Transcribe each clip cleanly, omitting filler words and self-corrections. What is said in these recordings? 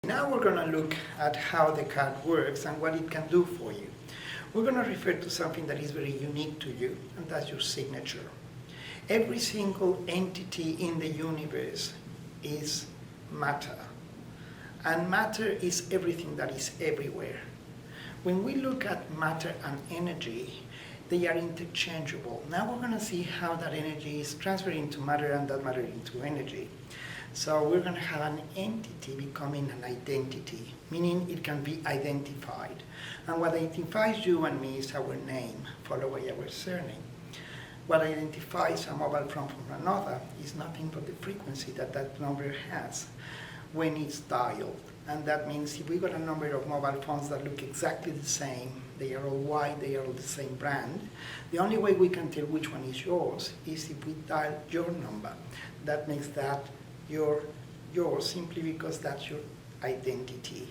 Now we're going to look at how the card works and what it can do for you. We're going to refer to something that is very unique to you, and that's your signature. Every single entity in the universe is matter. And matter is everything that is everywhere. When we look at matter and energy, they are interchangeable. Now we're going to see how that energy is transferred into matter and that matter into energy. So we're going to have an entity becoming an identity, meaning it can be identified. And what identifies you and me is our name, followed by our surname. What identifies a mobile phone from another is nothing but the frequency that that number has when it's dialed. And that means if we got a number of mobile phones that look exactly the same, they are all white, they are all the same brand, the only way we can tell which one is yours is if we dial your number. That makes that yours simply because that's your identity.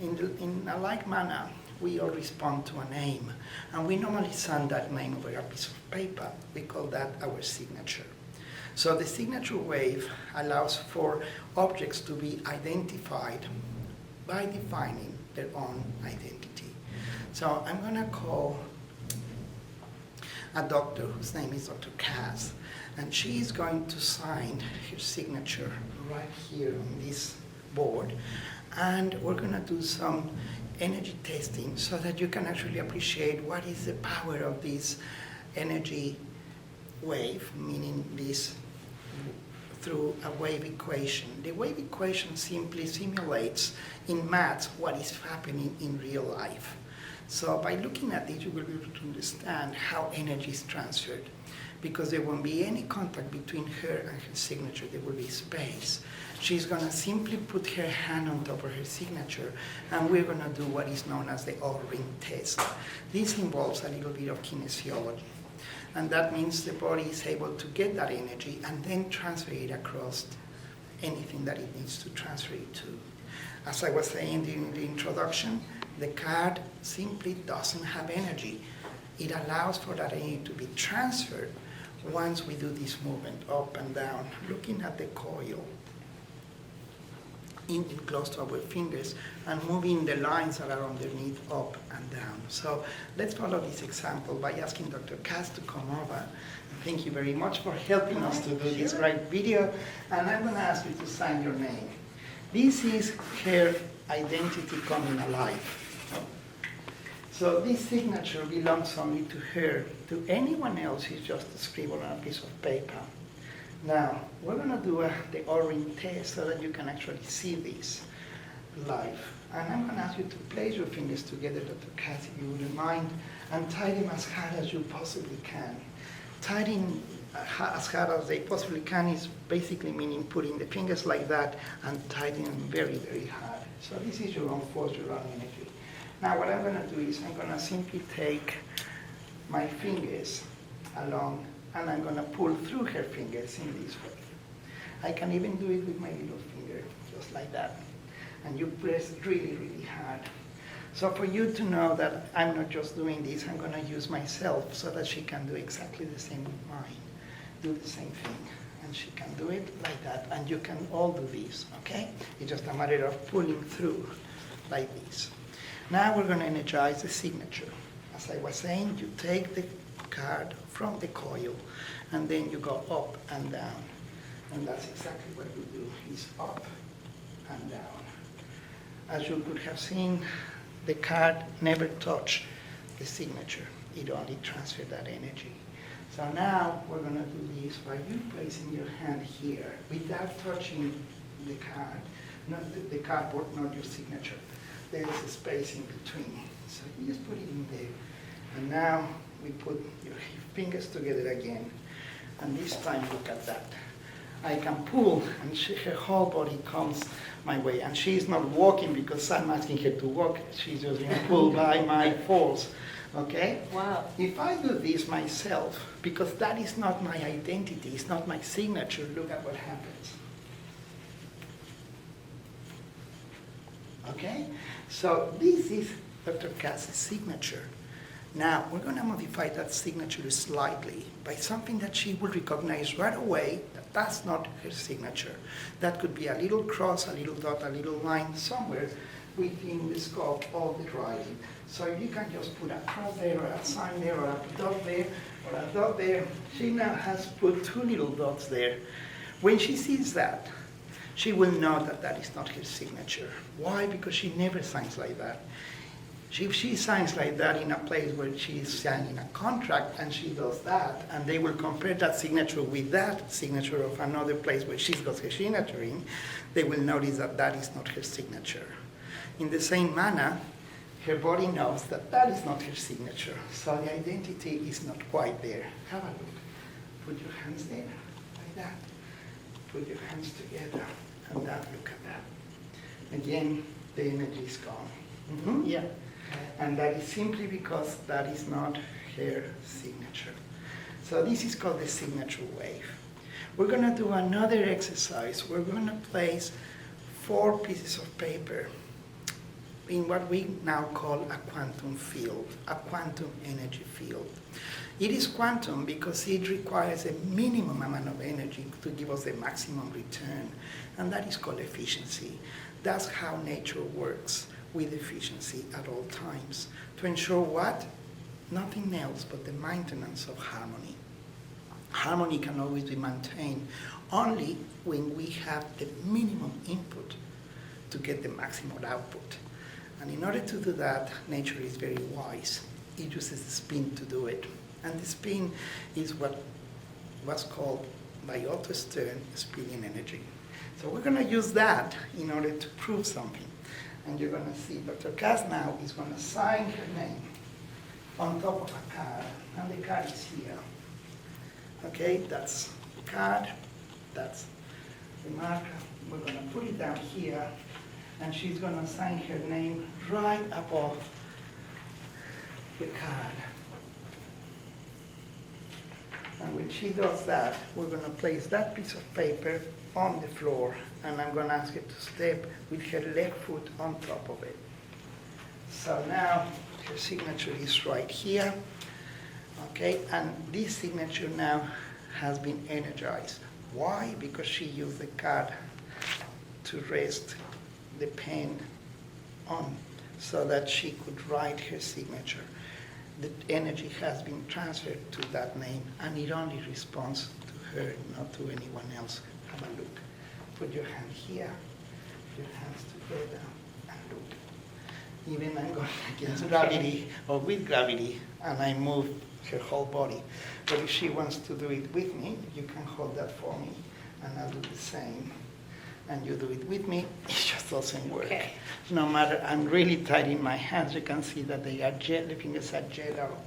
In a like manner, we all respond to a name, and we normally send that name over a piece of paper. We call that our signature. So the signature wave allows for objects to be identified by defining their own identity. So I'm going to call a doctor whose name is Dr. Cass, and she is going to sign her signature right here on this board. And we're going to do some energy testing so that you can actually appreciate what is the power of this energy wave, meaning this through a wave equation. The wave equation simply simulates in math what is happening in real life. So by looking at it, you will be able to understand how energy is transferred, because there won't be any contact between her and her signature. There will be space. She's going to simply put her hand on top of her signature, and we're going to do what is known as the O-ring test. This involves a little bit of kinesiology, and that means the body is able to get that energy and then transfer it across anything that it needs to transfer it to. As I was saying in the introduction, the card simply doesn't have energy. It allows for that energy to be transferred once we do this movement up and down, looking at the coil in close to our fingers and moving the lines that are underneath up and down. So let's follow this example by asking Dr. Cass to come over. Thank you very much for helping us to do this great video. And I'm going to ask you to sign your name. This is her identity coming alive. So this signature belongs only to her. To anyone else, it's just a scribble on a piece of paper. Now, we're going to do the O-ring test so that you can actually see this live. And I'm going to ask you to place your fingers together, Dr. Cass, if you wouldn't mind, and tie them as hard as you possibly can. Tying as hard as they possibly can is basically meaning putting the fingers like that and tying them very, very hard. So this is your own force, your own energy. Now what I'm going to do is I'm going to simply take my fingers along and I'm going to pull through her fingers in this way. I can even do it with my little finger, just like that. And you press really, really hard. So for you to know that I'm not just doing this, I'm going to use myself so that she can do exactly the same with mine. Do the same thing. And she can do it like that. And you can all do this, okay? It's just a matter of pulling through like this. Now we're going to energize the signature. As I was saying, you take the card from the coil and then you go up and down. And that's exactly what we do, is up and down. As you could have seen, the card never touched the signature. It only transferred that energy. So now we're going to do this by you placing your hand here without touching the card, not the cardboard, not your signature. There is a space in between. So you just put it in there. And now we put your fingers together again. And this time, look at that. I can pull, and her whole body comes my way. And she's not walking because I'm asking her to walk. She's just being pulled by my force. Okay? Wow. If I do this myself, because that is not my identity, it's not my signature, look at what happens. Okay? So this is Dr. Cass's signature. Now, we're going to modify that signature slightly by something that she will recognize right away that that's not her signature. That could be a little cross, a little dot, a little line somewhere within the scope of the writing. So you can just put a cross there, or a sign there, or a dot there, or a dot there. She now has put two little dots there. When she sees that, she will know that that is not her signature. Why? Because she never signs like that. If she signs like that in a place where she is signing a contract and she does that, and they will compare that signature with that signature of another place where she's got her signature in, they will notice that that is not her signature. In the same manner, her body knows that that is not her signature, so the identity is not quite there. Have a look. Put your hands there, like that. Put your hands together, and that, look at that. Again, the energy is gone. Mm-hmm. Yeah. And that is simply because that is not her signature. So this is called the signature wave. We're going to do another exercise. We're going to place 4 pieces of paper in what we now call a quantum field, a quantum energy field. It is quantum because it requires a minimum amount of energy to give us the maximum return, and that is called efficiency. That's how nature works, with efficiency at all times, to ensure what? Nothing else but the maintenance of harmony. Harmony can always be maintained only when we have the minimum input to get the maximum output. And in order to do that, nature is very wise. It uses the spin to do it. And the spin is what was called by Otto Stern spinning energy. So we're going to use that in order to prove something. And you're going to see Dr. Cass now is going to sign her name on top of a card, and the card is here. Okay, that's the card, that's the marker. We're going to put it down here, and she's going to sign her name right above the card. And when she does that, we're going to place that piece of paper on the floor, and I'm going to ask her to step with her left foot on top of it. So now her signature is right here, okay? And this signature now has been energized. Why? Because she used the card to rest the pen on so that she could write her signature. The energy has been transferred to that name, and it only responds to her, not to anyone else. Have a look. Put your hand here, your hands together, and look. Even I'm going against gravity, or with gravity, and I move her whole body. But if she wants to do it with me, you can hold that for me, and I'll do the same. And you do it with me, it just doesn't work. Okay. No matter, I'm really tight in my hands, you can see that they are the fingers are jello,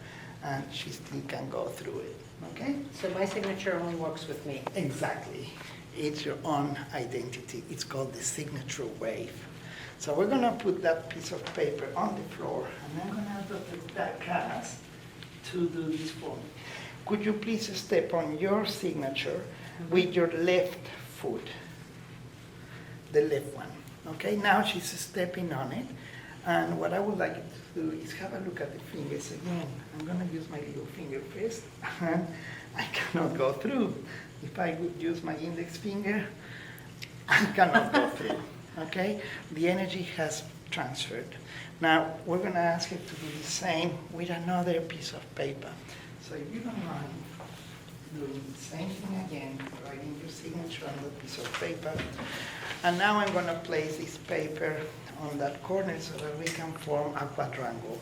and she still can go through it, okay? So my signature only works with me. Exactly. It's your own identity. It's called the signature wave. So we're gonna put that piece of paper on the floor, and I'm gonna ask Dr. Cass to do this for me. Could you please step on your signature with your left foot? The left one. Okay, now she's stepping on it, and what I would like you to do is have a look at the fingers again. I'm going to use my little finger first, and I cannot go through. If I would use my index finger, I cannot go through. Okay, the energy has transferred. Now we're going to ask her to do the same with another piece of paper. So if you don't mind doing the same thing again, writing your signature on the piece of paper. And now I'm going to place this paper on that corner so that we can form a quadrangle.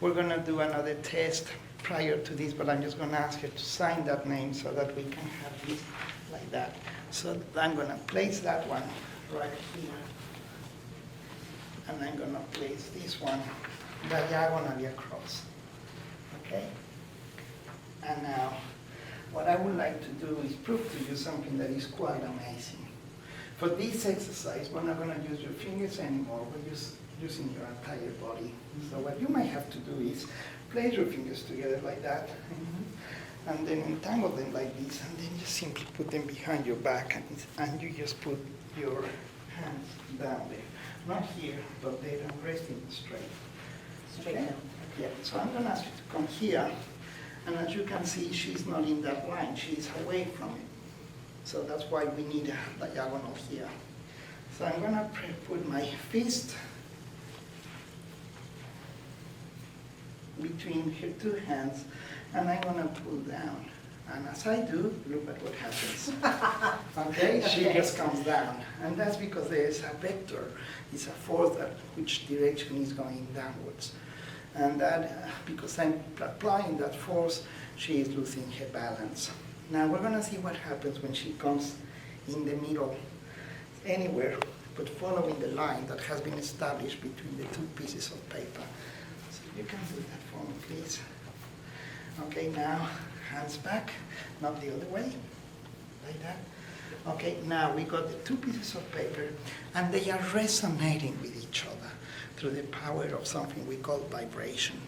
We're going to do another test prior to this, but I'm just going to ask her to sign that name so that we can have this like that. So I'm going to place that one right here. And I'm going to place this one diagonally across. Okay? And now, what I would like to do is prove to you something that is quite amazing. For this exercise, we're not going to use your fingers anymore, we're using your entire body. So what you might have to do is place your fingers together like that, and then entangle them like this, and then just simply put them behind your back, and you just put your hands down there. Not here, but there, and resting straight. Straight Okay? down. Yeah, so I'm gonna ask you to come here, and as you can see, she's not in that line, she's away from it. So that's why we need a diagonal here. So I'm gonna put my fist between her two hands, and I'm gonna pull down. And as I do, look at what happens. Okay, she Okay. just comes down. And that's because there is a vector, it's a force that which direction is going downwards. And that, because I'm applying that force, she is losing her balance. Now we're gonna see what happens when she comes in the middle, anywhere, but following the line that has been established between the two pieces of paper. So you can do that for me, please. Okay, now hands back, not the other way, like that. Okay, now we got the two pieces of paper, and they are resonating with each other through the power of something we call vibration.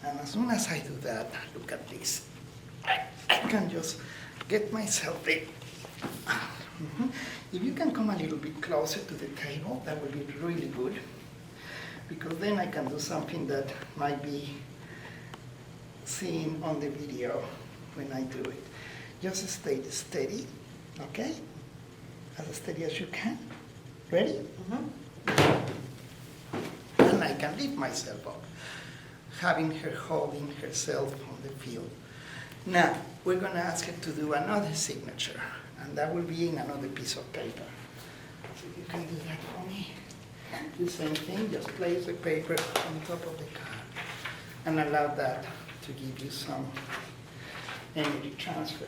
And as soon as I do that, look at this. I can just get myself in. Mhm. If you can come a little bit closer to the table, that would be really good, because then I can do something that might be seen on the video when I do it. Just stay steady, okay? As steady as you can. Ready? And I can lift myself up, having her holding herself on the field. Now, we're going to ask her to do another signature, and that will be in another piece of paper. So you can do that for me. The same thing, just place the paper on top of the card and allow that to give you some energy transfer.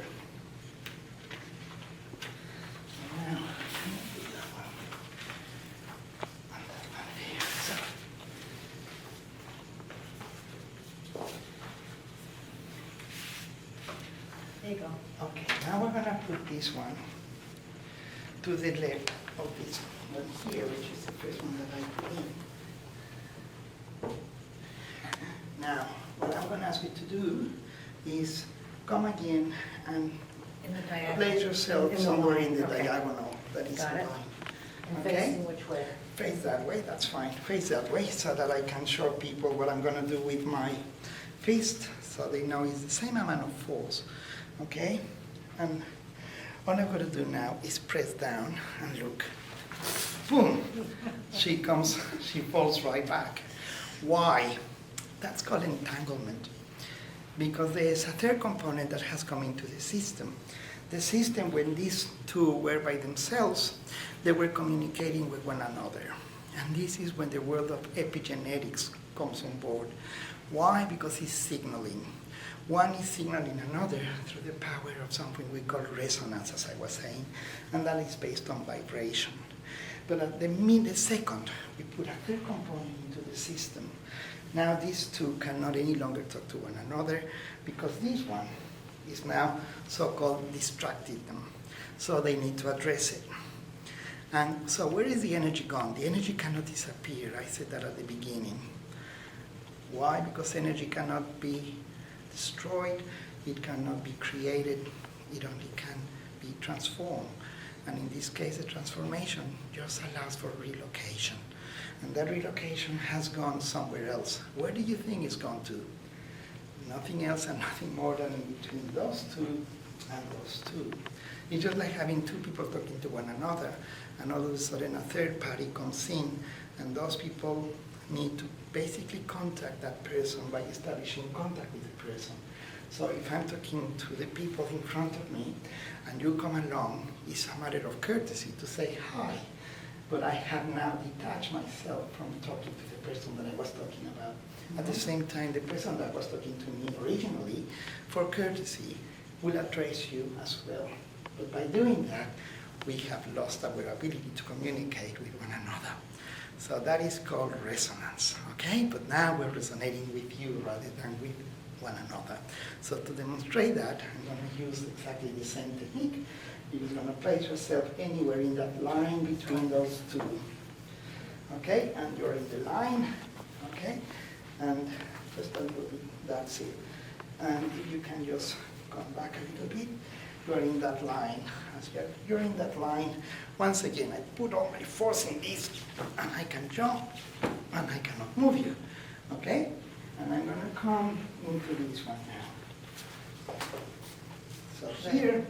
Now, let me do that one. And that one here. So, There you go. okay, now we're gonna put this one to the left of this one here, which is the first one that I put in. Now, what I'm gonna ask you to do is come again and In the diagonal. place yourself In the somewhere line, in the okay. diagonal that is Got the it. line. And Okay? facing which way? Face that way, that's fine. Face that way so that I can show people what I'm gonna do with my fist, so they know it's the same amount of force, okay? And all I'm gonna do now is press down and look. Boom! She comes, she falls right back. Why? That's called entanglement. Because there is a third component that has come into the system. The system, when these two were by themselves, they were communicating with one another. And this is when the world of epigenetics comes on board. Why? Because it's signaling. One is signaling another through the power of something we call resonance, as I was saying, and that is based on vibration. But at the second, we put a third component into the system. Now these two cannot any longer talk to one another because this one is now so-called distracted them. So they need to address it. And so where is the energy gone? The energy cannot disappear. I said that at the beginning. Why? Because energy cannot be destroyed, it cannot be created, it only can be transformed. And in this case, the transformation just allows for relocation. And that relocation has gone somewhere else. Where do you think it's gone to? Nothing else and nothing more than in between those two and those two. It's just like having two people talking to one another, and all of a sudden a third party comes in, and those people need to basically contact that person by establishing contact with the person. So if I'm talking to the people in front of me, and you come along, it's a matter of courtesy to say hi, but I have now detached myself from talking to the person that I was talking about. At the same time, the person that was talking to me originally, for courtesy, will address you as well. But by doing that, we have lost our ability to communicate with one another. So that is called resonance, okay? But now we're resonating with you rather than with one another. So to demonstrate that, I'm going to use exactly the same technique. You're going to place yourself anywhere in that line between those two. Okay, and you're in the line, okay? And just a little bit, that's it. And if you can just come back a little bit, you're in that line. As you're in that line, once again, I put all my force in this, and I can jump, and I cannot move you. Okay? And I'm going to come into this one now. So here,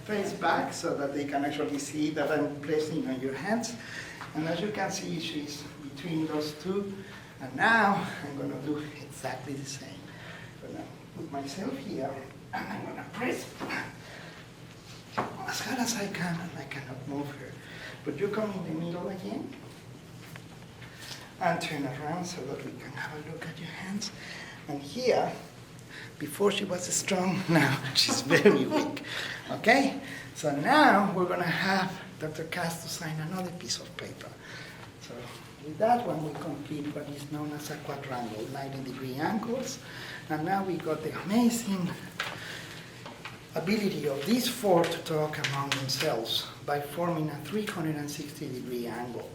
face back so that they can actually see that I'm placing on your hands. And as you can see, she's between those two. And now I'm going to do exactly the same. I'm going to put myself here and I'm going to press as hard as I can, and I cannot move her. But you come in the middle again and turn around so that we can have a look at your hands. And here, before she was strong, now she's very weak. Okay? So now we're going to have Dr. Cass to sign another piece of paper. So with that one, we complete what is known as a quadrangle, 90-degree angles. And now we got the amazing ability of these four to talk among themselves by forming a 360-degree angle.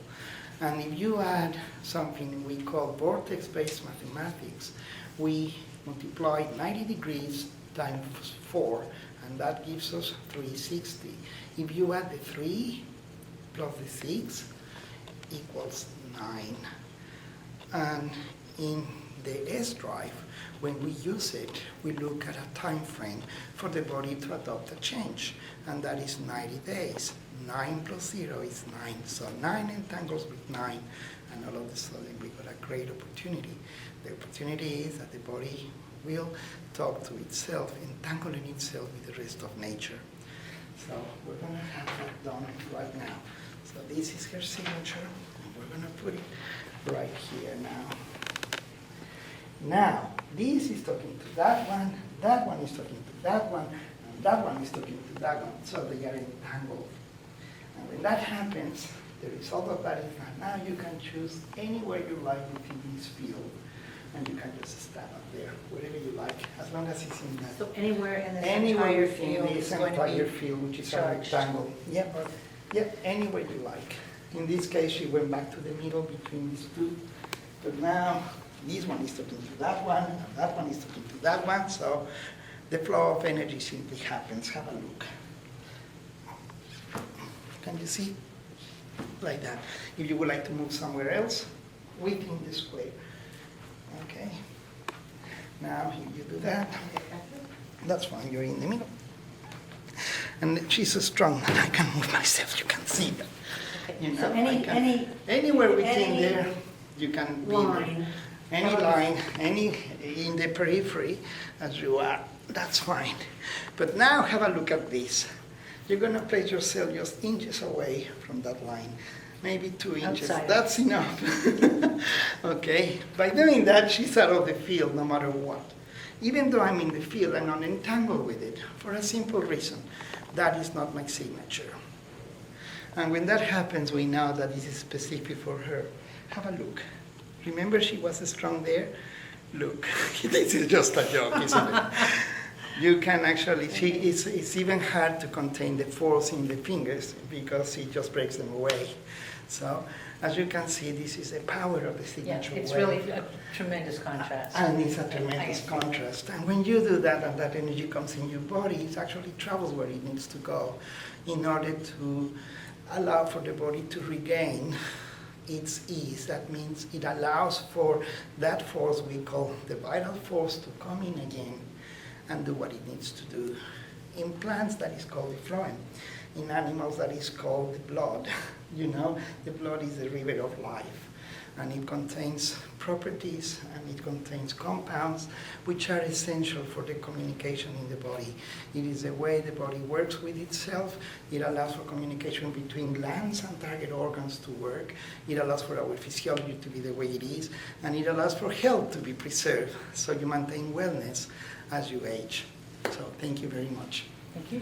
And if you add something we call vortex-based mathematics, we multiply 90 degrees times 4, and that gives us 360. If you add the 3 plus the 6 equals 9. And in the S drive, when we use it, we look at a time frame for the body to adopt a change, and that is 90 days. 9 plus 0 is 9, so 9 entangles with 9, and all of a sudden we got a great opportunity. The opportunity is that the body will talk to itself, entangling itself with the rest of nature. So we're going to have that done right now. So this is her signature, and we're going to put it right here now. Now, this is talking to that one is talking to that one, and that one is talking to that one, so they are entangled. And when that happens, the result of that is that now you can choose anywhere you like within this field, and you can just stand up there, wherever you like, as long as it's in that. So anywhere in this Anywhere entire within field this is going to entire be field, which is a charged. rectangle. Yep, yep, anywhere you like. In this case, she went back to the middle between these two, but now this one is talking to that one, and that one is talking to that one, so the flow of energy simply happens. Have a look. Can you see? Like that. If you would like to move somewhere else, within the square. Okay. Now, if you do that, that's fine, you're in the middle. And she's so strong that I can move myself, you can see that. You know, So anywhere within any there, you can be line. any line, any in the periphery as you are, that's fine. But now have a look at this. You're going to place yourself just inches away from that line, maybe 2 inches. Outside. That's enough. Okay? By doing that, she's out of the field no matter what. Even though I'm in the field, I'm not entangled with it for a simple reason. That is not my signature. And when that happens, we know that this is specific for her. Have a look. Remember she was strong there? Look, this is just a joke, isn't it? You can actually, it's even hard to contain the force in the fingers because it just breaks them away. So, as you can see, this is the power of the Yeah, signature it's wave. really a tremendous contrast. And it's a tremendous contrast. And when you do that and that energy comes in your body, it actually travels where it needs to go in order to allow for the body to regain its ease. That means it allows for that force we call the vital force to come in again and do what it needs to do. In plants, that is called the phloem. In animals, that is called the blood. You know, the blood is the river of life, and it contains properties and it contains compounds which are essential for the communication in the body. It is the way the body works with itself. It allows for communication between glands and target organs to work. It allows for our physiology to be the way it is, and it allows for health to be preserved, so you maintain wellness as you age. So thank you very much. Thank you.